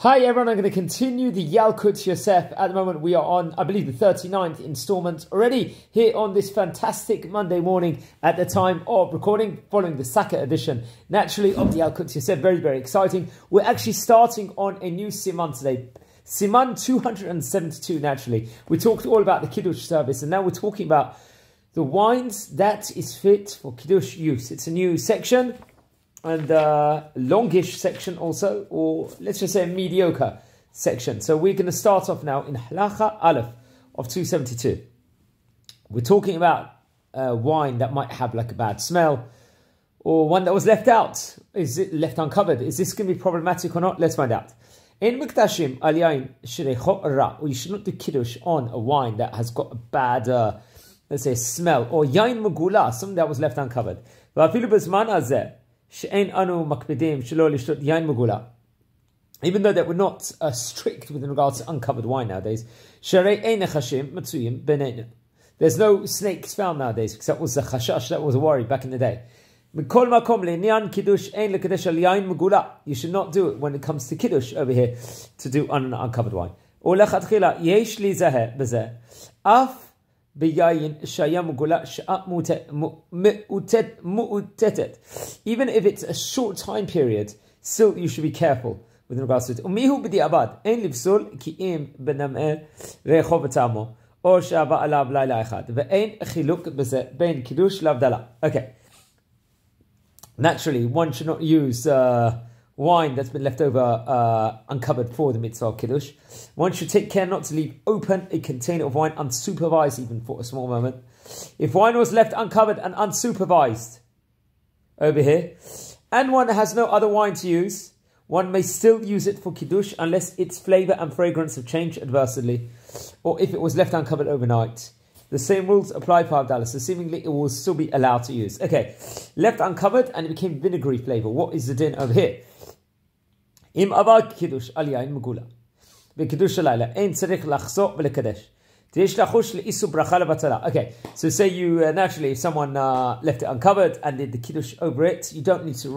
Hi everyone, I'm going to continue the Yalkut Yosef. At the moment we are on, I believe, the 39th installment already here on this fantastic Monday morning at the time of recording, following the Saka edition, naturally, of the Yalkut Yosef. Very, very exciting. We're actually starting on a new Siman today. Siman 272, naturally. We talked all about the Kiddush service, and now we're talking about the wines that is fit for Kiddush use. It's a new section, and longish section also, or let's just say a mediocre section. So we're going to start off now in Halacha Aleph of 272. We're talking about wine that might have like a bad smell, or one that was left out. Is it left uncovered? Is this going to be problematic or not? Let's find out. In Miktashim al yain sherecho ra, or you should not do Kiddush on a wine that has got a bad, let's say, smell, or yain magula, something that was left uncovered. V'afilu b'zman hazeh she'ein anu makpidim shelo lishtot yain magula. Even though that we're not strict with regards to uncovered wine nowadays, sharei ein nechashim matzuyim beneinu. There's no snakes found nowadays, because that was a chashash, that was a worry back in the day. Mikol makom le'inyan kiddush ein lekedesh al yain magula. You should not do it when it comes to kiddush over here, to do on an uncovered wine. Or lechatchila yesh li zeh bezeh af biyayin shaya magula sha'a mu'utetet. Even if it's a short time period, still you should be careful with regards to it. Umihu b'di'abad ein livsul ki'im benam'er re'cho v'tamo or she'aba alav layla echad ve'ein chiluk bezeh bein kiddush lavdala. Okay. Naturally, one should not use wine that's been left over uncovered for the mitzvah of Kiddush. One should take care not to leave open a container of wine unsupervised, even for a small moment. If wine was left uncovered and unsupervised over here, and one has no other wine to use, one may still use it for Kiddush unless its flavor and fragrance have changed adversely, or if it was left uncovered overnight. The same rules apply for Havdalah, so seemingly it will still be allowed to use. Okay, left uncovered and it became vinegary flavor. What is the din over here? Im avad kiddush al yain magula. B'kiddush halayla ein tzarich lachso v'lekadesh. Teish lachush le'isu bracha levatala. Okay, so say you naturally, if someone left it uncovered and did the kiddush over it, you don't need to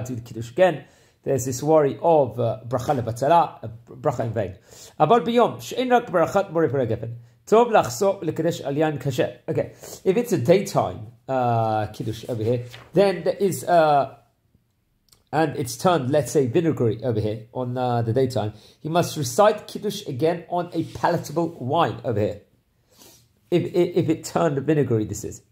do the kiddush again. There's this worry of bracha levatala, bracha in vain. Aval biyom she'ein rak brachat borei paragefen. Okay, if it's a daytime kiddush over here, then there is, and it's turned, let's say, vinegary over here on the daytime, you must recite kiddush again on a palatable wine over here. If it turned vinegary, this is.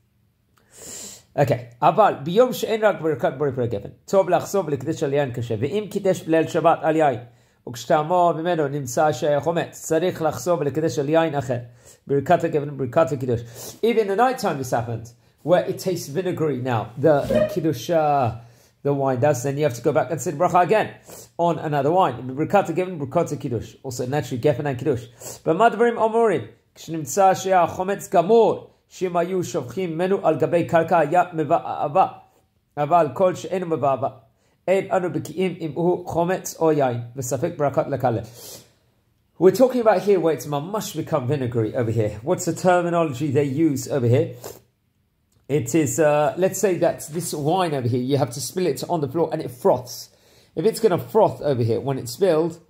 Okay. Aval biyom she'en rak berakat borei paragefen. Tov lachsov lekiddush al yain kasher. Ve'im kiddush b'leil Shabbat al yain. וכשטעמו ממנו נמצא שחומץ, צריך לחשוב ולקדש על יין אחר. ברכת הגבן, ברכת הקידוש. Even in the night time this happened, where it tastes vinegary now, the kiddush, the wine does, then you have to go back and say bracha again on another wine. ברכת הגבן, ברכת הקידוש. Also naturally, gefen and kiddush. במה דברים אומרים? כשנמצא שהחומץ גמור, שאם היו שופכים ממנו על גבי קרקע היה מבעבע. אבל כל שאינו מבעבע. We're talking about here where it's mamash become vinegary over here. What's the terminology they use over here? It is, let's say that this wine over here, you have to spill it on the floor and it froths. If it's going to froth over here when it's spilled,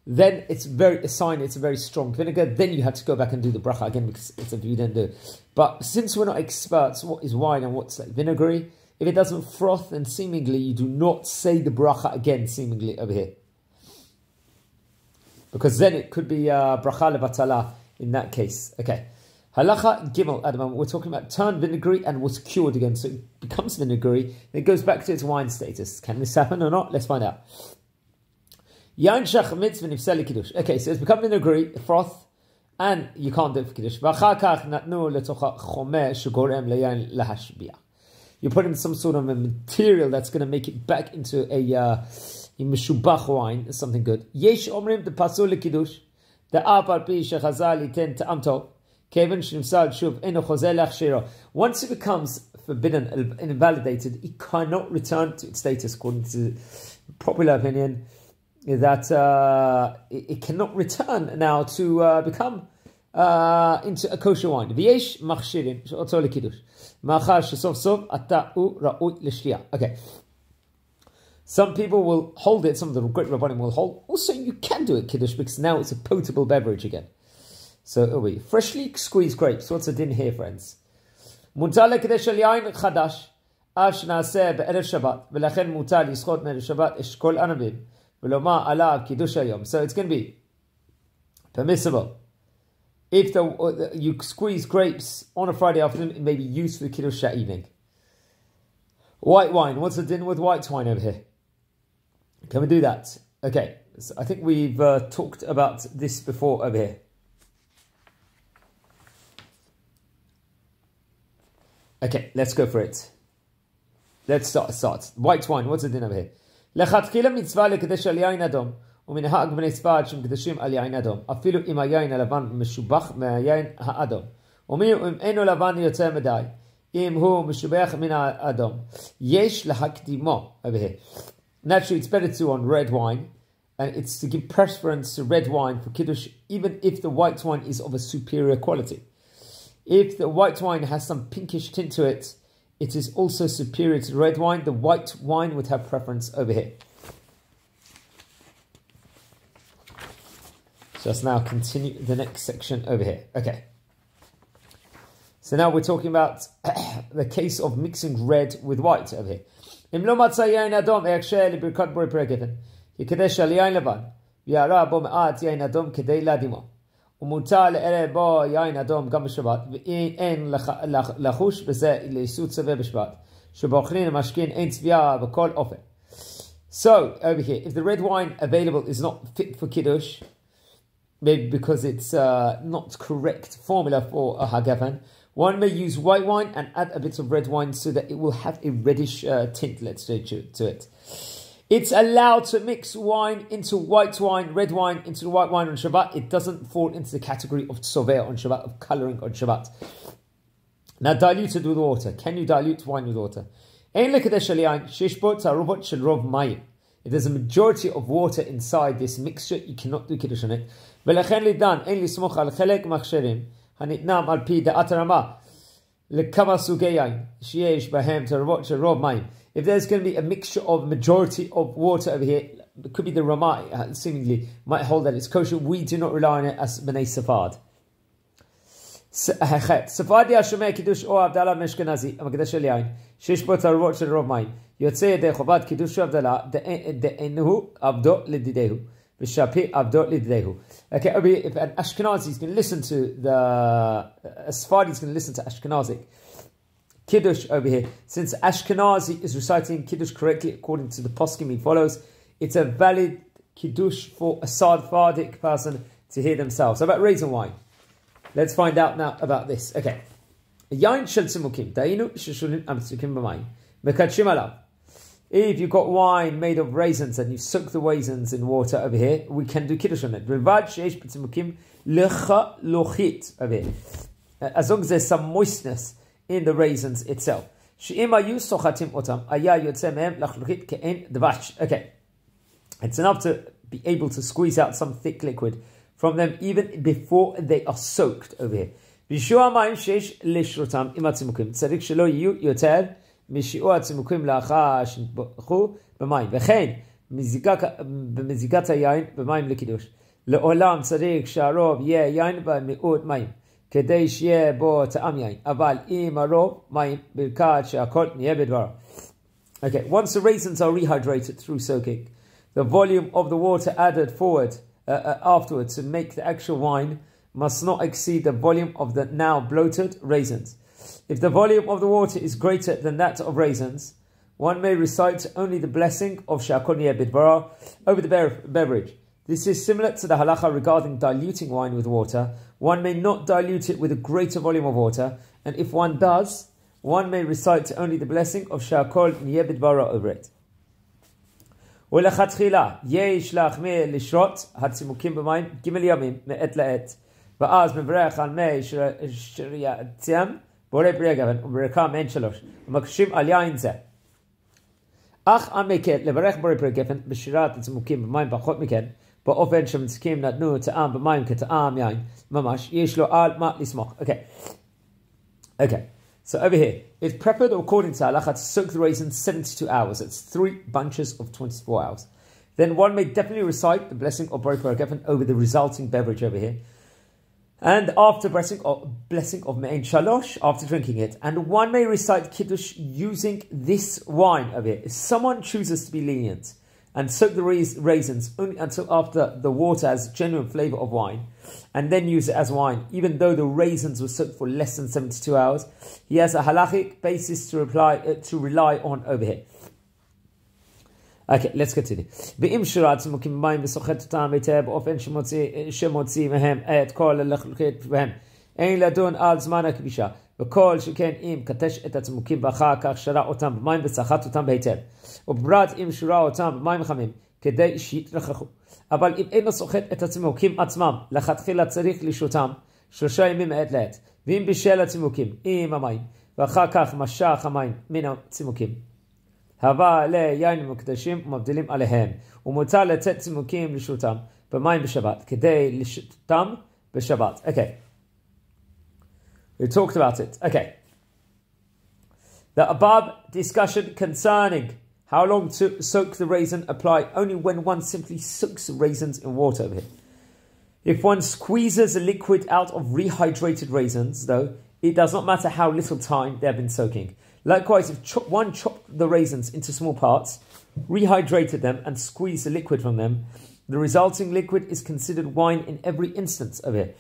then it's a sign it's a very strong vinegar. Then you have to go back and do the bracha again, because it's a you didn't do. But since we're not experts, what is wine and what's like vinegary? If it doesn't froth, then seemingly you do not say the bracha again, seemingly over here. Because then it could be bracha levatala in that case. Okay. Halacha Gimel at the moment, we're talking about turned vinegary and was cured again. So it becomes vinegary, then it goes back to its wine status. Can this happen or not? Let's find out. Yain shach mitzvah nifsel kiddush. Okay, so it's become vinegary, froth, and you can't do it for kiddush. V'achar kach natnu letocha chomer shegorem leyain lahashbiah. You put in some sort of a material that's going to make it back into a meshubach wine, something good. Yesh omrim the pasul lekiddush, the apal pi shechazal iten ta'am tov, keven shnimsal shuv eno chozel lachshiro. Once it becomes forbidden and invalidated, it cannot return to its status, according to popular opinion, that it cannot return now to become into a kosher wine. V'yesh machshirim she'oto lekiddush. Okay. Some people will hold it, some of the great Rabbanim will hold. Also, you can do it Kiddush because now it's a potable beverage again. So, freshly squeezed grapes. What's the din here, friends? מותר לקדש על יין חדש, אף שנעשה בערב שבת, ולכן מותר לשחוט מערב שבת אשכול ענבים, ולומר עליו קידוש היום. So it's going to be permissible. If you squeeze grapes on a Friday afternoon, it may be used for the Kiddush that evening. White wine. What's the din with white wine over here? Can we do that? Okay. So I think we've talked about this before over here. Okay, let's go for it. Let's start. White wine. What's the din over here? לכתחילה מצווה לקדש על יין אדום. ומנהג בני ספרד שמקדשים על יין אדום, אפילו אם היין הלבן משובח מהיין האדום. אומרים אם אינו לבן יוצא מדי, אם הוא משובח מן האדום, יש להקדימו. Over here. Naturally, it's better to on red wine, and it's to give preference to red wine for Kiddush, even if the white wine is of a superior quality. If the white wine has some pinkish tint to it, it is also superior to the red wine. The white wine would have preference over here. So let's now continue the next section over here. Okay. So now we're talking about the case of mixing red with white over here. אם לא מצא יין אדום, יחשה לברכת בורא פרי הגפן. יקדש על יין לבן, ויערה בו מעט יין אדום כדי להדימו. ומותר לערב בו יין אדום גם בשבת, ואין לחוש בזה לעשות צווה בשבת. שבאוכלים המשכין אין צביעה בכל אופן. So, over here, if the red wine available is not fit for Kiddush, maybe because it's not correct formula for a hagavan, one may use white wine and add a bit of red wine so that it will have a reddish tint, let's say, to it. It's allowed to mix wine into white wine, red wine into the white wine on Shabbat. It doesn't fall into the category of tzoveh on Shabbat, of colouring on Shabbat. Now, diluted with water. Can you dilute wine with water? If there's a majority of water inside this mixture, you cannot do Kiddush on it. ולכן לידן, אין לסמוך על חלק מכשירים, הניתנם על פי דעת הרמה, לכמה סוגי יין, שיש בהם תרבות של רוב מים. If there's going to be a mixture of majority of water over here, it could be the Ramah, seemingly, might hold that it's kosher. We do not rely on it as Bnei Sephard. ספרדי השומע קידוש או הבדלה מאשכנזי, המקדש של יין, שיש בו תרבות של רוב מים, יוצא ידי חובת קידוש הבדלה, דאינו עבדו לדידהו. Okay, if an Ashkenazi is going to listen to a Sephardi is going to listen to Ashkenazic Kiddush over here, since Ashkenazi is reciting Kiddush correctly according to the poskim he follows, it's a valid Kiddush for a Sephardic person to hear themselves. So about raisin wine, let's find out now about this. Okay, Yain shel tzimukim, dainu sheshulim amtzukim b'mayim, mekadshim alav. If you've got wine made of raisins and you soak the raisins in water over here, we can do Kiddush on it. Over here. As long as there's some moistness in the raisins itself. Okay. It's enough to be able to squeeze out some thick liquid from them even before they are soaked over here. משיעור הצימוקים לאחר שנטבחו במים, וכן במזיגת היין במים לקידוש. לעולם צריך שהרוב יהיה יין במיעוט מים, כדי שיהיה בו טעם יין, אבל אם הרוב מים, ברכת שהכל נהיה בדברו. Okay, once the raisins are rehydrated through soaking, the volume of the water added forward afterwards to make the actual wine must not exceed the volume of the now bloated raisins. If the volume of the water is greater than that of raisins, one may recite only the blessing of She'akol Niyeh Bidbara over the beverage. This is similar to the halacha regarding diluting wine with water. One may not dilute it with a greater volume of water, and if one does, one may recite only the blessing of She'akol Niyeh Bidbara over it. ולכתחילה יש להחמיר לשרות הצימוקים במים ג' ימים מעת לעת, ואז מברך על מי שרייתם בורא פרי הגפן, וברכה מעין שלוש, ומקשים על יין זה. אך המקל לברך בורא פרי הגפן בשירת הצימוקים במים פחות מכן, באופן שמציקים נתנו טעם במים כטעם יין, ממש, יש לו על מה לסמוך. Okay. So over here, it's preferred according to halacha to soak the raisins 72 hours. It's 3 bunches of 24 hours. Then one may definitely recite the blessing of Borei Peri HaGefen over the resulting beverage over here. And after blessing of Me'en Shalosh, after drinking it. And one may recite Kiddush using this wine over here. If someone chooses to be lenient and soak the raisins only until after the water has genuine flavour of wine, and then use it as wine, even though the raisins were soaked for less than 72 hours, he has a halachic basis to rely on over here. Okay, let's continue. ואם שורת צימוקים במים וסוחט אותם היטב באופן שמוציא מהם את כל הלכלוכית בהם, אין לדון על זמן הכבישה, וכל שכן אם קטש את הצימוקים ואחר כך שרה אותם במים וסחט אותם בהיטב, ובפרט אם שורה אותם במים חמים, כדי שיתרחכו. אבל אם אינו סוחט את הצימוקים עצמם, לכתחילה צריך לשרותם 3 ימים מעת לעת, ואם בישל הצימוקים עם המים, ואחר כך משך המים מן הצימוקים, הווה ליין מקדשים ומבדילים עליהם, ומותר לצאת צימוקים לשרותם במים בשבת, כדי לשרותם בשבת. Okay. We talked about it. Okay. The above discussion concerning how long to soak the raisin apply only when one simply soaks the raisins in water over here. If one squeezes a liquid out of rehydrated raisins, though, it does not matter how little time they have been soaking. Likewise, if one chopped the raisins into small parts, rehydrated them, and squeezed the liquid from them, the resulting liquid is considered wine in every instance of it.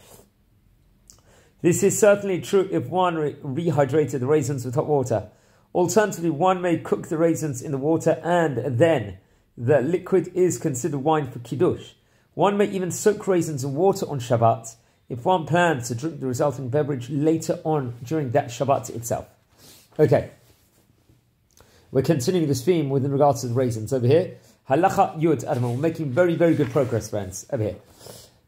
This is certainly true if one rehydrated the raisins with hot water. Alternatively, one may cook the raisins in the water and then the liquid is considered wine for Kiddush. One may even soak raisins in water on Shabbat if one plans to drink the resulting beverage later on during that Shabbat itself. Okay, we're continuing this theme with regards to the raisins over here. Halacha Yud Adamah. We're making very, very good progress, friends, over here.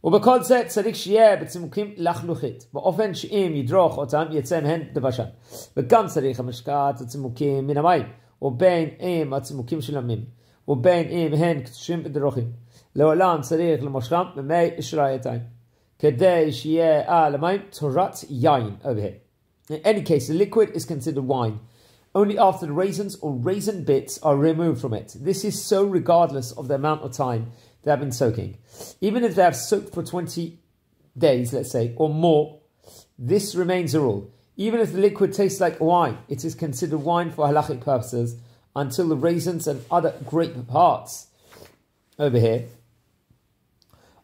ובכל זה צריך שיהיה בצימוקים לחלוכית, באופן שאם ידרוך אותם יצא מהן דבשן. וגם צריך המשקעת הצימוקים מן המים, ובין אם הצימוקים של המים, ובין אם הן קדושים ודרוכים. לעולם צריך למושכם במי אשרייתיים, כדי שיהיה על המים תורת יין over here. In any case, the liquid is considered wine only after the raisins or raisin bits are removed from it. This is so regardless of the amount of time they have been soaking. Even if they have soaked for 20 days, let's say, or more, this remains a rule. Even if the liquid tastes like wine, it is considered wine for halachic purposes until the raisins and other grape parts over here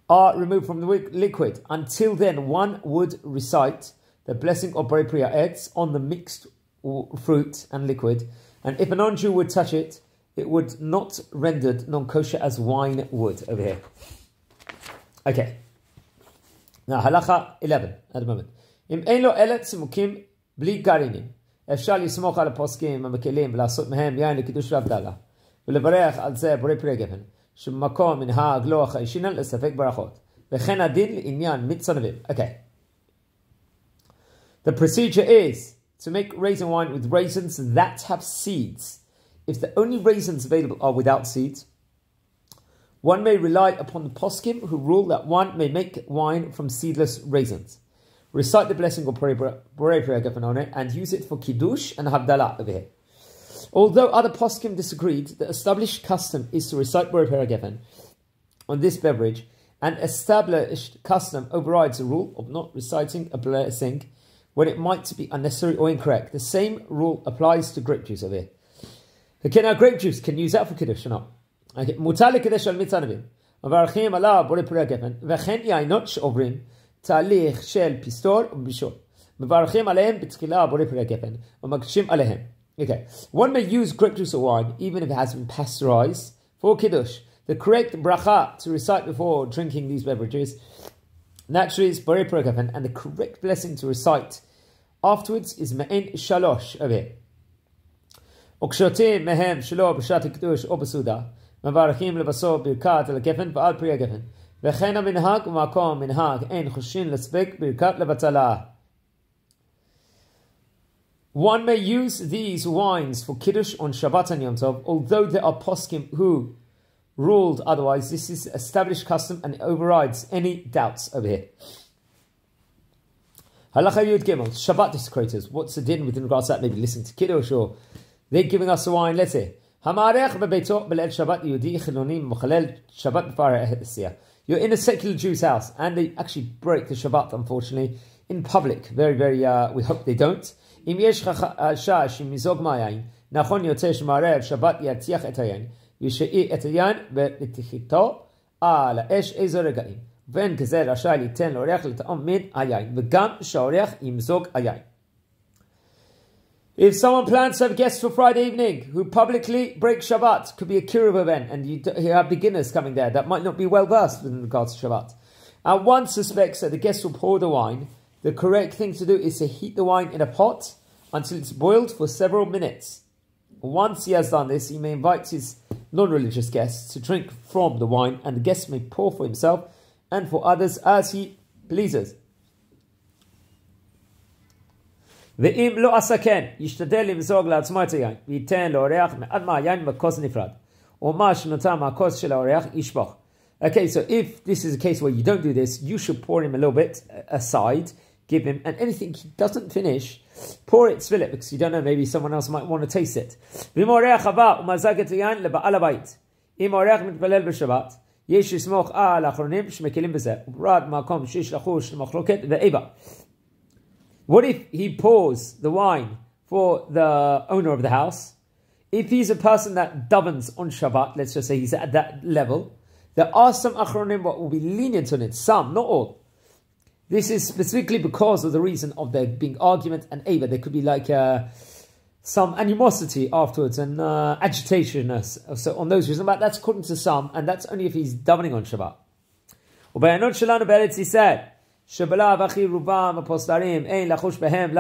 are removed from the liquid. Until then, one would recite the blessing of Borei Peri HaEtz on the mixed fruit and liquid, and if a non-Jew would touch it, it would not rendered non-kosher as wine would over here. Okay. Now, halacha 11 at the moment. אם אין לו אלא צימוקים בלי גרעינים, אפשר לסמוך על הפוסקים המקלים ולעשות מהם יין לקידוש והבדלה, ולברך על זה בורא פרי גפן, שבמקום מנהג לא החיישינן לספק ברכות, וכן הדין לעניין מצנבים. Okay. The procedure is to make raisin wine with raisins that have seeds. If the only raisins available are without seeds, one may rely upon the poskim who rule that one may make wine from seedless raisins. Recite the blessing of Borei Peri HaGefen on it and use it for Kiddush and Havdalah over here. Although other poskim disagreed, the established custom is to recite Borei Peri HaGefen on this beverage, and established custom overrides the rule of not reciting a blessing when it might be unnecessary or incorrect. The same rule applies to grape juice over here. Okay, now grape juice, can you use that for Kiddush or not? Okay, מותר לקדש על מצנבים, מברכים עליו בורא פרי הגפן, וכן ייינות שעוברים תהליך של פיסטור ובישול. מברכים עליהם בתחילה בורא פרי הגפן, ומקשים עליהם. Okay, one may use grape juice or wine, even if it has been pasteurized, for Kiddush. The correct bracha to recite before drinking these beverages, naturally, is Borei Peri HaGefen, and the correct blessing to recite afterwards is Me'en Shalosh over here. וכשותים מהם שלא בשעת הקדוש או בסעודה, מברכים לבסוף ברכת על הגפן ועל פרי הגפן, וכן המנהג ומקום מנהג אין חושין לספק ברכת לבטלה. One may use these wines for Kiddush on Shabbat and Yom Tov, although there are poskim who ruled otherwise. This is established custom and it overrides any doubts over here. Halacha Yud Gimel, Shabbat desecrators. What's the din with regards to that? Maybe listening to Kiddush, or they're giving us a wine. Let's say, Hamarech bebeito beled Shabbat Yehudi Chiloni Mochalel Shabbat b'far Hesiyah. You're in a secular Jew's house, and they actually break the Shabbat, unfortunately, in public. Very, very. We hope they don't. Im yesh shash im mizog mayayin nachon yotzei shmarev Shabbat yatziach et hayayin yishei et hayayin ve'tichito al esh ezo regaim. If someone plans to have guests for Friday evening who publicly break Shabbat, could be a kiruv event, and you have beginners coming there that might not be well versed in regards to Shabbat. And one suspects that the guests will pour the wine. The correct thing to do is to heat the wine in a pot until it's boiled for several minutes. Once he has done this, he may invite his non-religious guests to drink from the wine, and the guest may pour for himself and for others as he pleases. ואם לא עשה כן, ישתדל למזוג לעצמו את היין, וייתן לאורח מעט מהיין בכוס נפרד, או מה שנותר מהכוס של האורח ישפוך. Okay, so if this is a case where you don't do this, you should pour him a little bit aside, give him, and anything he doesn't finish, pour it, spill it, because you don't know, maybe someone else might want to taste it. ואם האורח הבא ומזג את היין לבעל הבית, אם האורח מתפלל בשבת, יש לסמוך על האחרונים שמקלים בזה, וברד מקום שיש לחוש למחלוקת ואיבה. What if he pours the wine for the owner of the house? If he's a person that davens on Shabbat, let's just say he's at that level, there are some achronim what will be lenient on it, some, not all. This is specifically because of the reason of there being argument and eva. There could be like some animosity afterwards and agitation. So on those reasons, but that's according to some, and that's only if he's davening on Shabbat. ובעיינות שלנו בארץ ישראל, שבלאו הכי רובם הפוסטרים, אין לחוש בהם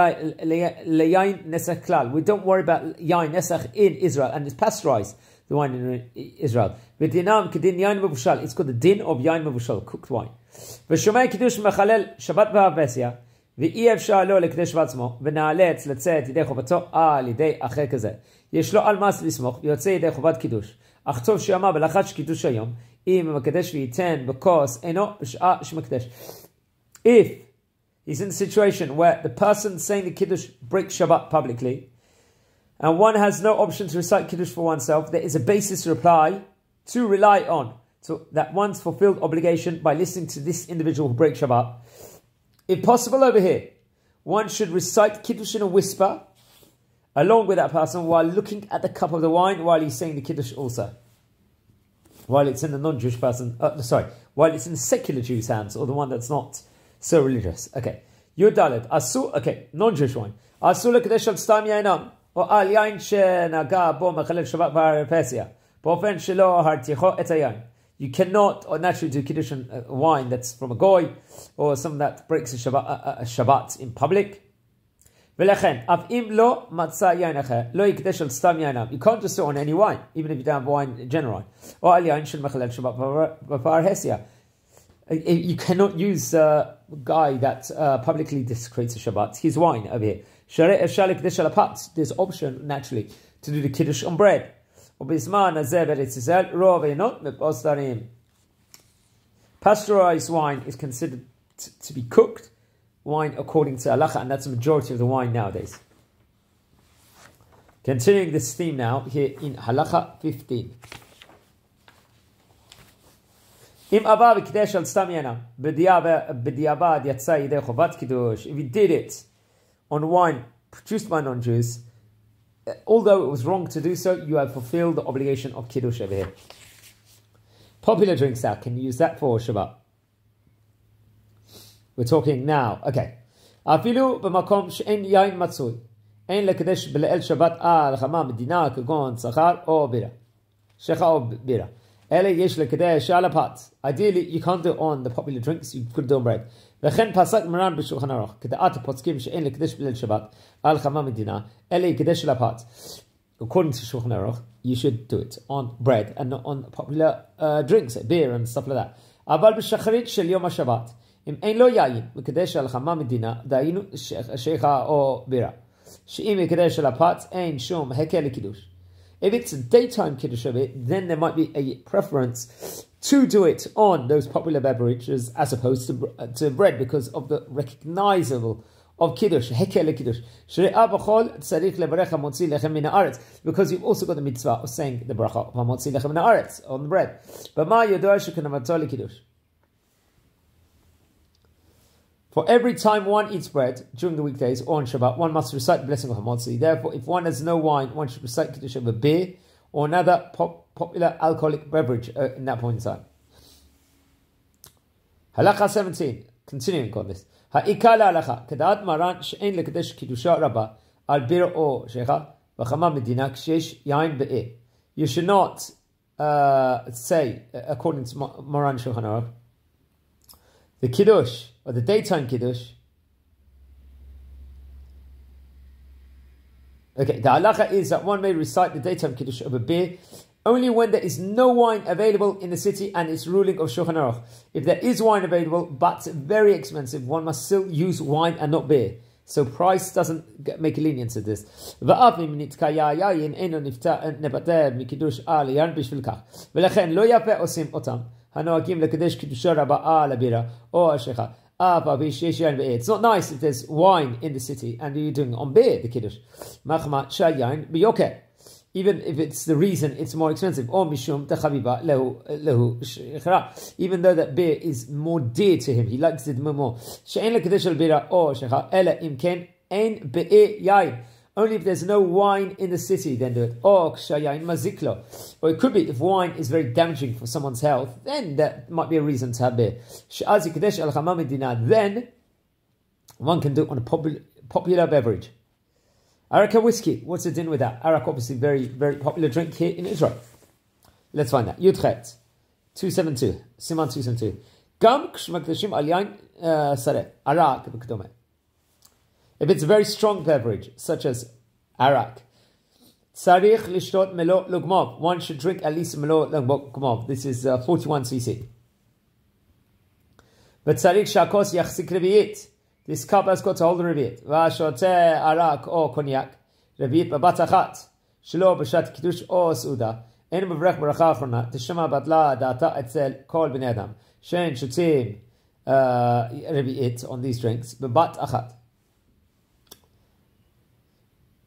ליין נסח כלל. We don't worry about yain nesach in Israel, and it's pasteurized, the wine in Israel. ודינם כדין יין מבושל, it's called the din of yain מבושל, cooked wine. ושומע קידוש מחלל שבת והפסיה, ואי אפשר לו לקדש בעצמו, ונאלץ לצאת ידי חובתו על ידי אחר כזה. יש לו על מס לסמוך, ויוצא ידי חובת קידוש. אך טוב שיאמר בלחץ קידוש היום, אם המקדש וייתן בכוס אינו בשעה שמקדש. If he's in a situation where the person saying the Kiddush breaks Shabbat publicly, and one has no option to recite Kiddush for oneself, there is a basis to rely on, so that one's fulfilled obligation by listening to this individual who breaks Shabbat. If possible over here, one should recite Kiddush in a whisper, along with that person, while looking at the cup of the wine, while he's saying the Kiddush also. While it's in the non-Jewish person, while it's in the secular Jew's hands, or the one that's not so religious. Okay. Yudalet. Asu, okay, non-Jewish wine. Asu l'kadesh al stam yainam. O al yain shenaga bo mechalel Shabbat v'arpesia. Bo'ofen shelo harticho et hayain. You cannot naturally do Kiddush wine that's from a goy, or something that breaks a Shabbat in public. V'lechen, af im lo matzah yain acher, lo yikadesh al stam yainam. You can't just do it on any wine, even if you don't have wine, general wine. O al yain shel mechalel Shabbat v'arpesia. You cannot use a guy that publicly desecrates a Shabbat. His wine over here. There's option, naturally, to do the Kiddush on bread. Pasteurized wine is considered to be cooked wine according to Halacha, and that's the majority of the wine nowadays. Continuing this theme now, here in Halacha 15. If he did it on wine produced by non-Jews, although it was wrong to do so, you have fulfilled the obligation of Kiddush over here. Popular drinks now, can you use that for Shabbat? We're talking now, okay. אפילו במקום שאין יין מצוי, אין לקדש בליל שבת על חמה מדינה כגון שכר או בירה. שכר או בירה. Ideally, you can't do it on the popular drinks, you could do it on bread. וכן פסק מרן בשולחן ערוך, כדעת הפוסקים שאין לקדש בליל שבת על חמה מדינה, אלא יקדש של הפת. According to Shulchan Aruch, you should do it on bread and not on popular drinks, beer and stuff like that. אבל בשחרית של יום השבת, אם אין לו יין מקדש על חמה מדינה, דהיינו שיחה או בירה. שאם יקדש של הפת, אין שום הקל לקידוש. If it's a daytime Kiddush of it, then there might be a preference to do it on those popular beverages as opposed to bread, because of the recognizable of Kiddush, Hekel Kiddush. Because you've also got the mitzvah of saying the bracha of Hamotzi Lechem Min Haaretz on the bread. But Ma Yodoah Shekanavato Kiddush. For every time one eats bread during the weekdays or on Shabbat, one must recite the blessing of Hamotzi. Therefore, if one has no wine, one should recite Kiddush of a beer or another popular alcoholic beverage in that point in time. Halacha 17. Continuing on this. Ha'ikal halacha. Kedat maran she'en lekedesh kiddusha rabba al bir o shecha v'chama medina kshesh yain be'eh. You should not say, according to Moran Shulchan Aruch, the Kiddush, or the daytime Kiddush. Okay, the halacha is that one may recite the daytime Kiddush of a beer only when there is no wine available in the city and it's ruling of Shulchan Aruch. If there is wine available, but very expensive, one must still use wine and not beer. So price doesn't make a lenience to this. It's not nice if there's wine in the city and you're doing on beer, the Kiddush. Even if it's the reason it's more expensive. Or mishum techaviva lehu shechra. Even though that beer is more dear to him, he likes it more. She'en lekedesh al bira or shecha ela imken ein be'e yain. Only if there's no wine in the city, then do it. Or kshayain maziklo. Or it could be if wine is very damaging for someone's health, then that might be a reason to have beer. She'az yikedesh al chama medina. Then one can do it on a popular beverage. Arak and whiskey, what's the din with that? Arak, obviously, very, very popular drink here in Israel. Let's find that. Yudchet, 272, Siman 272. Gam kshmakdashim al yain sareh, arak v'kedome. If it's a very strong beverage, such as arak, tzarich lishtot melo lugmov. One should drink at least melo lugmov. This is 41 cc. But tzarich shakos yachzik revi'it. This cup has got to hold the revi'it. V'ashoteh arak or cognac, revi'it babat achat, shelo b'shat kiddush or suda. En mevrech b'racha achrona, teshama batla da'ata etzel kol b'nei adam. Shein shotim revi'it on these drinks, babat achat.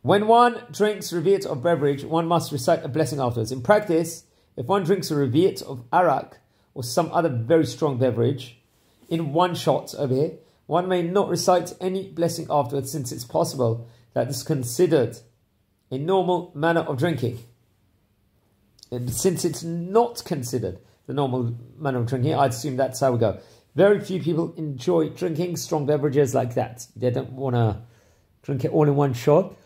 When one drinks revi'it of beverage, one must recite a blessing afterwards. In practice, if one drinks a revi'it of arak or some other very strong beverage in one shot over here, one may not recite any blessing afterwards, since it's possible that this is considered a normal manner of drinking. And since it's not considered the normal manner of drinking, I'd assume that's how we go. Very few people enjoy drinking strong beverages like that. They don't want to drink it all in one shot.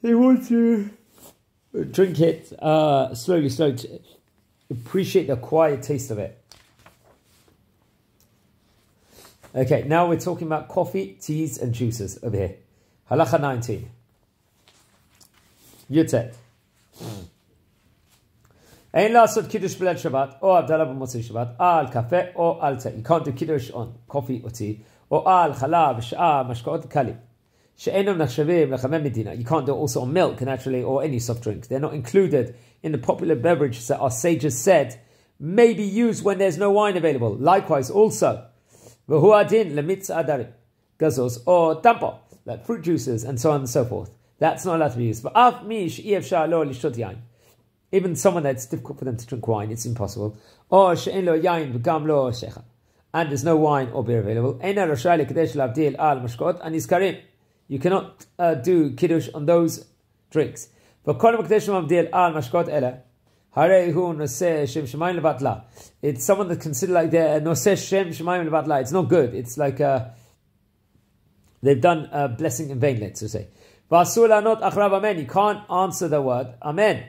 They want to drink it slowly to appreciate the quiet taste of it. Okay, now we're talking about coffee, teas, and juices over here. Halacha 19. Yutet. Ein lasot kiddush b'leil Shabbat, or abdallah b'motzei Shabbat, al kafe or al tea. You can't do kiddush on coffee or tea, or al chalav, sha'a, mashkaot kalim. She'enam nachshavim lechamem medina. You can't do it also on milk, naturally, or any soft drink. They're not included in the popular beverages that our sages said may be used when there's no wine available. Likewise, also, v'huadin lemitz adarim, gazos, or tampo, like fruit juices, and so on and so forth. That's not allowed to be used. V'af mish yefshar lo lishtot yain. Even someone that's difficult for them to drink wine, it's impossible. Or she'en lo yain v'gam lo shecha. And there's no wine or beer available. Eina rashai lekedesh lavdil al mashkot anizkarim. You cannot do kiddush on those drinks. It's someone that considered like they're noseh shem shemayim levatla. It's not good. It's like they've done a blessing in vain, let's say. You can't answer the word amen.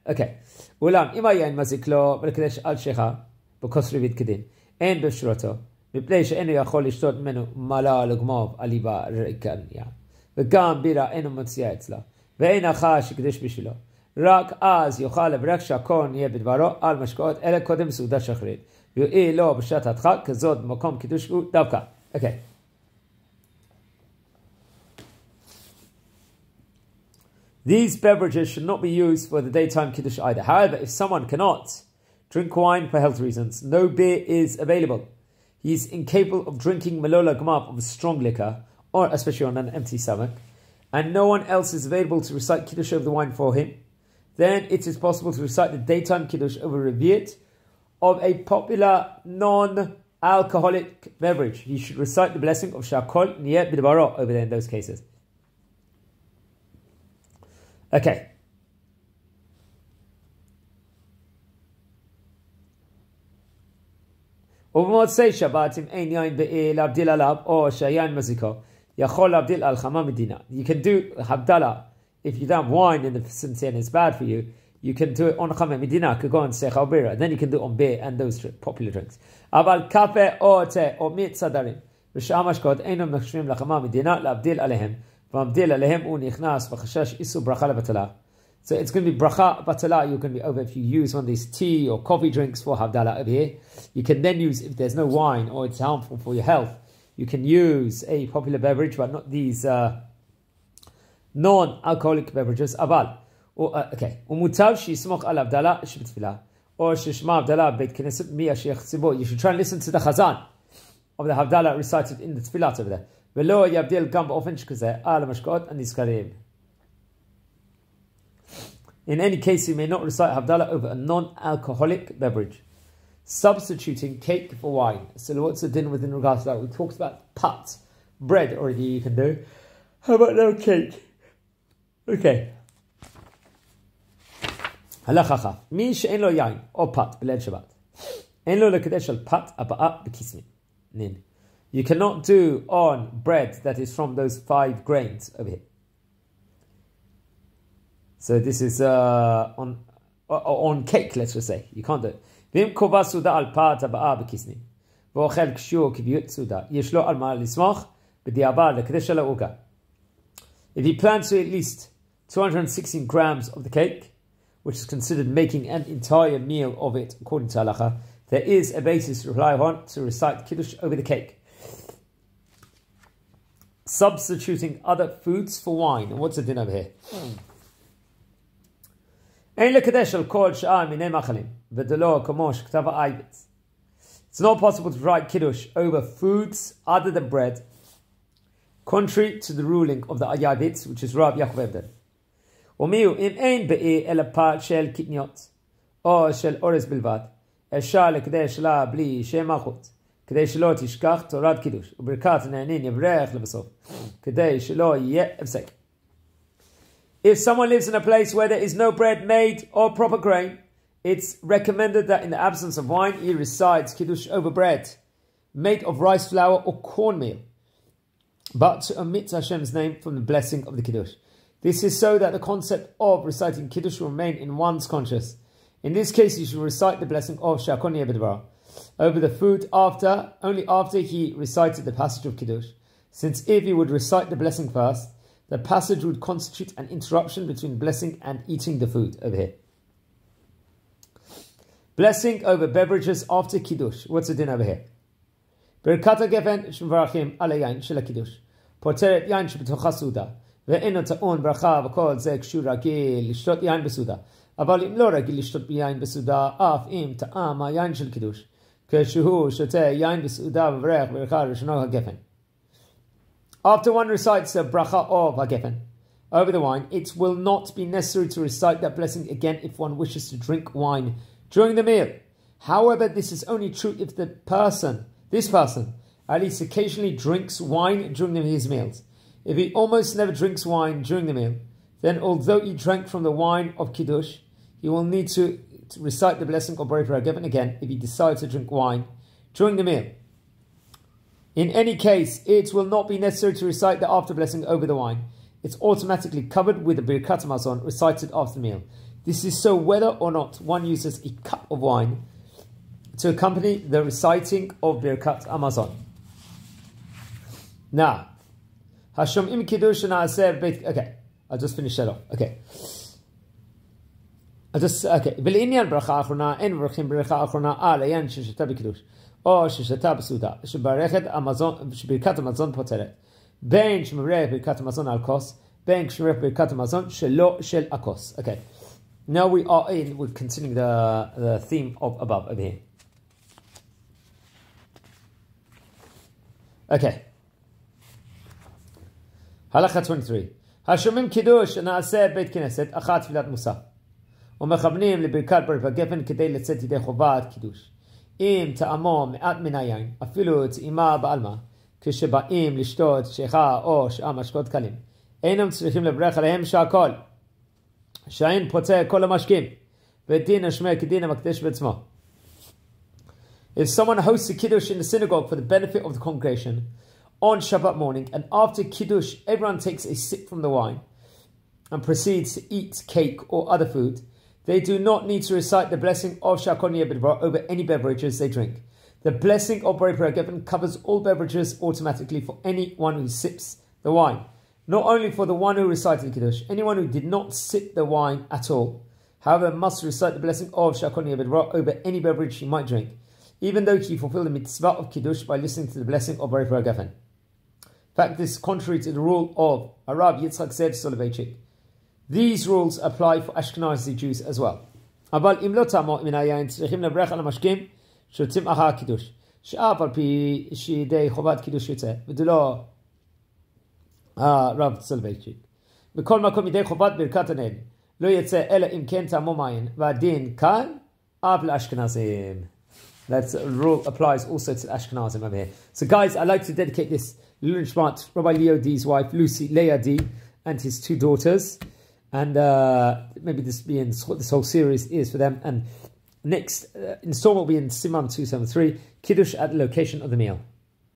Okay. אין באפשרותו, מפני שאינו יכול לשתות ממנו מלא לגמוב עליבה ריקניה, וגם בירה אינו מציע אצלה, ואין אחר שקדש בשבילו. רק אז יוכל לברך שהכל נהיה בדברו על משקאות, אלא קודם סעודה שחרית, ויועיל לו בשעת הדחק, כזאת במקום קידוש הוא דווקא. Okay. These beverages should not be used for the daytime kiddush either. However, if someone cannot drink wine for health reasons. No beer is available. He's incapable of drinking melola gmap of a strong liquor, or especially on an empty stomach, and no one else is available to recite Kiddush over the wine for him. Then it is possible to recite the daytime Kiddush over a reviet of a popular non-alcoholic beverage. He should recite the blessing of Shakol Niyeh B'Dabaro over there in those cases. Okay. ובמוצאי שבת אם אין יין להבדיל עליו או שהיין מזיקו יכול להבדיל על חמה מדינה. You can do Havdalah if you don't have wine in the vicinity and it's bad for you. You can do it on חמה מדינה כגון סך או בירה. Then you can do it on beer and those popular drinks. אבל קפה או תה או מיץ סדרים ושאר משקאות אינם נחשבים לחמה מדינה להבדיל עליהם והמבדיל עליהם הוא נכנס בחשש איסור ברכה לבטלה. So it's going to be bracha batala. You're going to be over if you use one of these tea or coffee drinks for Havdalah over here. You can then use, if there's no wine or it's harmful for your health, you can use a popular beverage, but not these non-alcoholic beverages. Aval. Okay. Umutav shismoch al Havdalah shebetfilah. Or shishma Havdalah beit knesset mi asher tzibor. You should try and listen to the chazan of the Havdalah recited in the tefillah over there. Velo yabdil gam ba'ofen shkazeh al mashkot and nizkarim. In any case, you may not recite Havdalah over a non-alcoholic beverage. Substituting cake for wine. So what's the din within regards to that? We talked about pat, bread already you can do. How about no cake? Okay. Halacha. Mi she'en lo yain or pat b'leil Shabbat. En lo lekadesh al pat aba'a b'kismin. You cannot do on bread that is from those 5 grains over here. So this is on cake, let's just say. You can't do it. If he plans to at least 216 grams of the cake, which is considered making an entire meal of it, according to Halacha, there is a basis to rely on to recite Kiddush over the cake. Substituting other foods for wine. And what's the din over here? It's not possible to write Kiddush over foods other than bread, contrary to the ruling of the Ayavitz, which is Rav Yaakov Evden. If someone lives in a place where there is no bread made or proper grain, it's recommended that in the absence of wine, he recites Kiddush over bread made of rice flour or cornmeal, but to omit Hashem's name from the blessing of the Kiddush. This is so that the concept of reciting Kiddush will remain in one's conscience. In this case, you should recite the blessing of Shakon Niyeh B'Dabaro over the food only after he recited the passage of Kiddush, since if he would recite the blessing first, the passage would constitute an interruption between blessing and eating the food over here. Blessing over beverages after Kiddush. What's the din over here? Birkat HaGefen sh'mevarachim al hayayin shel HaKiddush. Poteret yain shebetocha suda. Ve'eno ta'on bracha v'kol ze kshur ragil lishtot yain besuda. Aval im lo ragil lishtot yain besuda, af im ta'am hayayin shel Kiddush. Keshuhu shoteh yain besuda v'vrech v'recha rishonah HaGefen. After one recites a bracha of HaGefen over the wine, it will not be necessary to recite that blessing again if one wishes to drink wine during the meal. However, this is only true if this person, at least occasionally drinks wine during his meals. If he almost never drinks wine during the meal, then although he drank from the wine of Kiddush, he will need to recite the blessing of Borei HaGefen again if he decides to drink wine during the meal. In any case, it will not be necessary to recite the after blessing over the wine. It's automatically covered with the Birkat Hamazon recited after the meal. This is so whether or not one uses a cup of wine to accompany the reciting of Birkat Hamazon. Now, Hashomim Kiddush na'aseh beit. Okay, I'll just finish that off. Okay. V'le'inyan bracha achrona en vrachim bracha achrona al hayan sheshata b'kiddush. או ששתה בסעודה, שברכת שברכת המזון פותרת, בין שמברך ברכת המזון על כוס, בין כשמברך ברכת המזון שלא של הכוס. Okay. Now we're continuing the theme of above over here. Okay. Halacha 23. Hashomim Kiddush na'aseh beit knesset achat tfilat musaf. ומכוונים לברכת ברך הגפן כדי לצאת ידי חובת קידוש. אם טעמו מעט מן היין, אפילו טעימה בעלמא, כשבאים לשתות שיחה או שאר משקאות קלים, אינם צריכים לברך עליהם שהכל. שהאין פוצע כל המשקים, ודין השמר כדין המקדש בעצמו. If someone hosts a Kiddush in the synagogue for the benefit of the congregation on Shabbat morning, and after Kiddush everyone takes a sip from the wine and proceeds to eat cake or other food, they do not need to recite the blessing of Shakon Yebedvar over any beverages they drink. The blessing of Borei Peri HaGefen covers all beverages automatically for anyone who sips the wine. Not only for the one who recited the Kiddush, anyone who did not sip the wine at all, however, must recite the blessing of Shakon Yebedvar over any beverage he might drink, even though he fulfilled the mitzvah of Kiddush by listening to the blessing of Borei Peri HaGefen. In fact, this is contrary to the rule of Arab Yitzchak Zev Soloveitchik. These rules apply for Ashkenazi Jews as well. אבל אם לא טעמו מן היין, צריכים לברך על המשקים שותים אחר הקידוש. שאף על פי שידי חובת קידוש יוצא, ודלא הרב סולובייצ'יק. בכל מקום ידי חובת ברכת הנהל. לא יצא אלא אם כן טעמו מים, והדין כאן אף לאשכנזים. That rule applies also to Ashkenazim over here. So guys, I'd like to dedicate this lunch to Rabbi Leo D's wife, Lucy Leah D, and his two daughters. And maybe this whole series is for them. And next installment will be in Siman 273, Kiddush at the location of the meal.